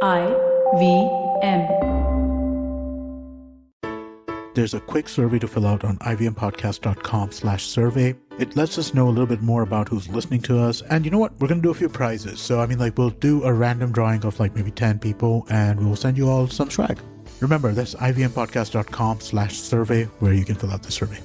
IVM. There's a quick survey to fill out on ivmpodcast.com/survey. It lets us know a little bit more about who's listening to us. And you know what? We're going to do a few prizes. So, we'll do a random drawing of maybe 10 people and we'll send you all some swag. Remember, that's ivmpodcast.com/survey where you can fill out the survey.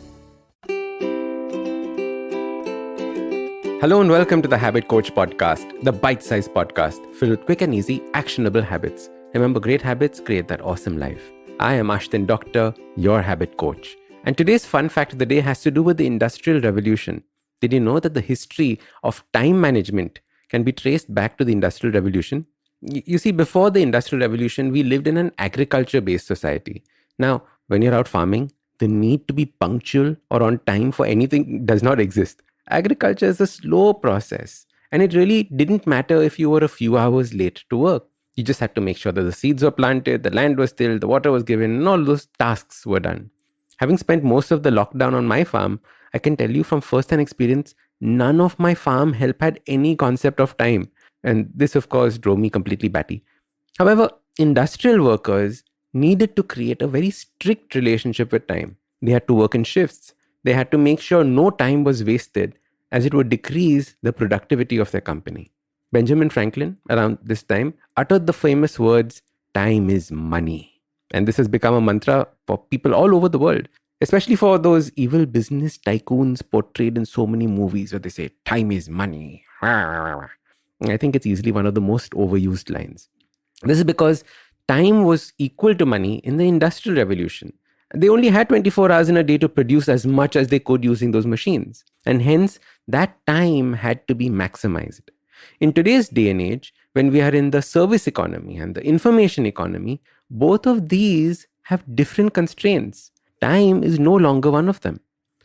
Hello and welcome to the Habit Coach Podcast, the bite-sized podcast filled with quick and easy, actionable habits. Remember, great habits create that awesome life. I am Ashdin Doctor, your habit coach. And today's fun fact of the day has to do with the Industrial Revolution. Did you know that the history of time management can be traced back to the Industrial Revolution? You see, before the Industrial Revolution, we lived in an agriculture-based society. Now, when you're out farming, the need to be punctual or on time for anything does not exist. Agriculture is a slow process, and it really didn't matter if you were a few hours late to work. You just had to make sure that the seeds were planted, the land was tilled, the water was given, and all those tasks were done. Having spent most of the lockdown on my farm, I can tell you from first-hand experience, none of my farm help had any concept of time. And this, of course, drove me completely batty. However, industrial workers needed to create a very strict relationship with time. They had to work in shifts. They had to make sure no time was wasted, as it would decrease the productivity of their company. Benjamin Franklin, around this time, uttered the famous words, "Time is money." And this has become a mantra for people all over the world, especially for those evil business tycoons portrayed in so many movies where they say, "Time is money." I think it's easily one of the most overused lines. This is because time was equal to money in the Industrial Revolution. They only had 24 hours in a day to produce as much as they could using those machines. And hence, that time had to be maximized. In today's day and age, when we are in the service economy and the information economy, both of these have different constraints. Time is no longer one of them.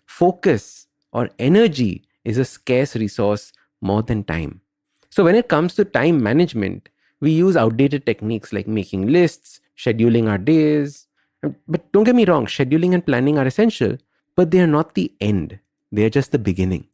Focus or energy is a scarce resource more than time. So when it comes to time management, we use outdated techniques like making lists, scheduling our days. But don't get me wrong, scheduling and planning are essential, but they are not the end. They are just the beginning.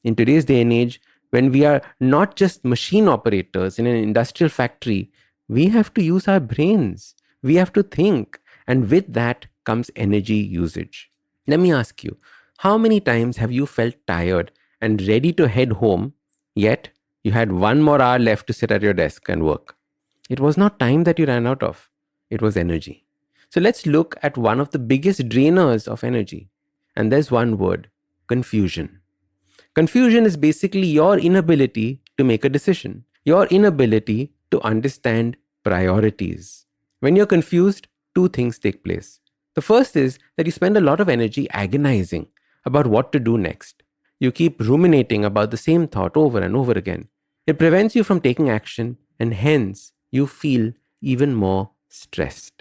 In today's day and age, when we are not just machine operators in an industrial factory, we have to use our brains. We have to think. And with that comes energy usage. Let me ask you, how many times have you felt tired and ready to head home, yet you had one more hour left to sit at your desk and work? It was not time that you ran out of, it was energy. So let's look at one of the biggest drainers of energy. And there's one word, confusion. Confusion is basically your inability to make a decision, your inability to understand priorities. When you're confused, two things take place. The first is that you spend a lot of energy agonizing about what to do next. You keep ruminating about the same thought over and over again. It prevents you from taking action, and hence you feel even more stressed.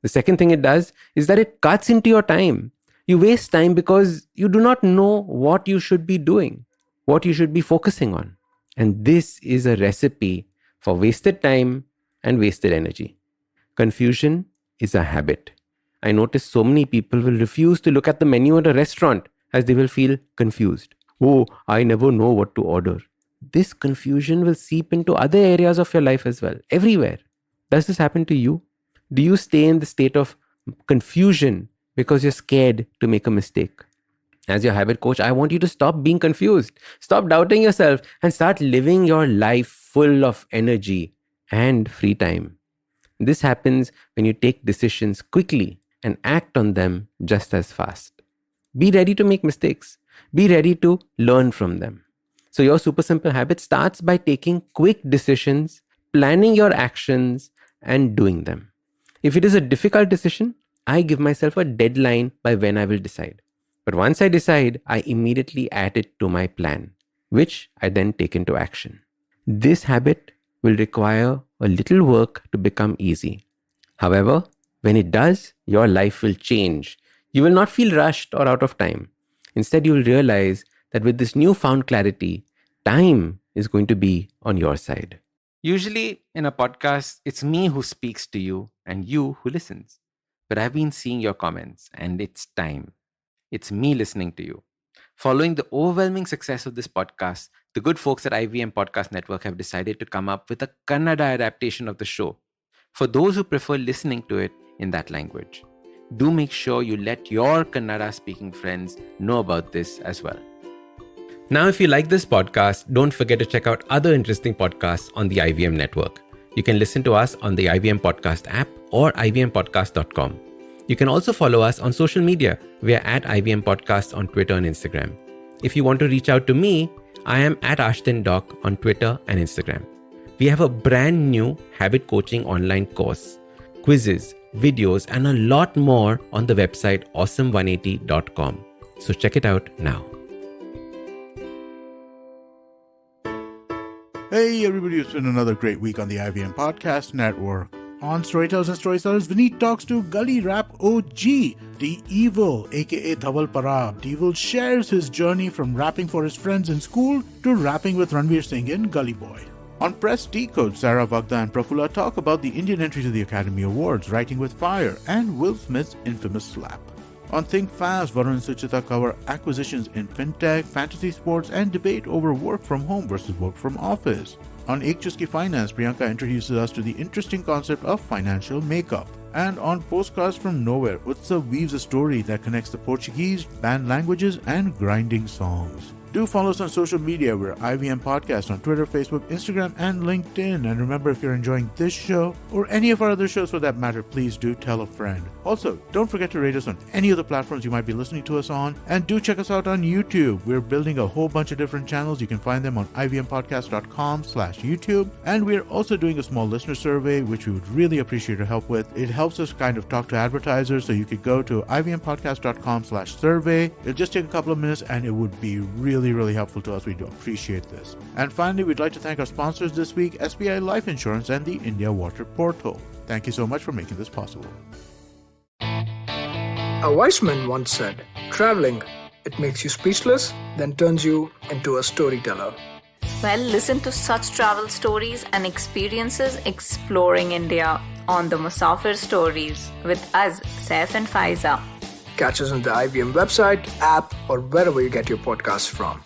The second thing it does is that it cuts into your time. You waste time because you do not know what you should be doing, what you should be focusing on. And this is a recipe for wasted time and wasted energy. Confusion is a habit. I notice so many people will refuse to look at the menu at a restaurant as they will feel confused. Oh, I never know what to order. This confusion will seep into other areas of your life as well, everywhere. Does this happen to you? Do you stay in the state of confusion because you're scared to make a mistake? As your habit coach, I want you to stop being confused, stop doubting yourself, and start living your life full of energy and free time. This happens when you take decisions quickly and act on them just as fast. Be ready to make mistakes. Be ready to learn from them. So your super simple habit starts by taking quick decisions, planning your actions, and doing them. If it is a difficult decision, I give myself a deadline by when I will decide. But once I decide, I immediately add it to my plan, which I then take into action. This habit will require a little work to become easy. However, when it does, your life will change. You will not feel rushed or out of time. Instead, you will realize that with this newfound clarity, time is going to be on your side. Usually in a podcast, it's me who speaks to you and you who listens. But I've been seeing your comments and it's time. It's me listening to you. Following the overwhelming success of this podcast, the good folks at IVM Podcast Network have decided to come up with a Kannada adaptation of the show. for those who prefer listening to it in that language. Do make sure you let your Kannada speaking friends know about this as well. Now, if you like this podcast, don't forget to check out other interesting podcasts on the IVM network. You can listen to us on the IVM Podcast app or ivmpodcast.com. You can also follow us on social media. We are at IVM Podcast on Twitter and Instagram. If you want to reach out to me, I am at Ashdin Doc on Twitter and Instagram. We have a brand new habit coaching online course, quizzes, videos, and a lot more on the website awesome180.com. So check it out now. Hey everybody, it's been another great week on the IVM Podcast Network. On Storytellers and Storytellers, Vineet talks to Gully Rap OG, The Evil, aka Dhaval Parab. Devil shares his journey from rapping for his friends in school to rapping with Ranveer Singh in Gully Boy. On Press Decode, Sarah Vagda and Prafula talk about the Indian entry to the Academy Awards, Writing with Fire, and Will Smith's infamous slap. On Think Fast, Varun and Suchita cover acquisitions in fintech, fantasy sports, and debate over work from home versus work from office. On Ek Chuski Finance, Priyanka introduces us to the interesting concept of financial makeup. And on Postcards from Nowhere, Utsav weaves a story that connects the Portuguese, banned languages, and grinding songs. Do follow us on social media. We're IVM Podcast on Twitter, Facebook, Instagram, and LinkedIn. And remember, if you're enjoying this show or any of our other shows for that matter, please do tell a friend. Also, don't forget to rate us on any of the platforms you might be listening to us on. And do check us out on YouTube. We're building a whole bunch of different channels. You can find them on ivmpodcast.com/YouTube. And we're also doing a small listener survey, which we would really appreciate your help with. It helps us kind of talk to advertisers. So you could go to ivmpodcast.com/survey. It'll just take a couple of minutes and it would be really helpful to us. We do appreciate this. And finally, we'd like to thank our sponsors this week, SBI Life Insurance and the India Water Portal. Thank you so much for making this possible. A wise man once said, traveling, it makes you speechless, then turns you into a storyteller. Well, listen to such travel stories and experiences exploring India on the Musafir Stories with us, Saif and Faiza. Catch us on the IVM website, app, or wherever you get your podcasts from.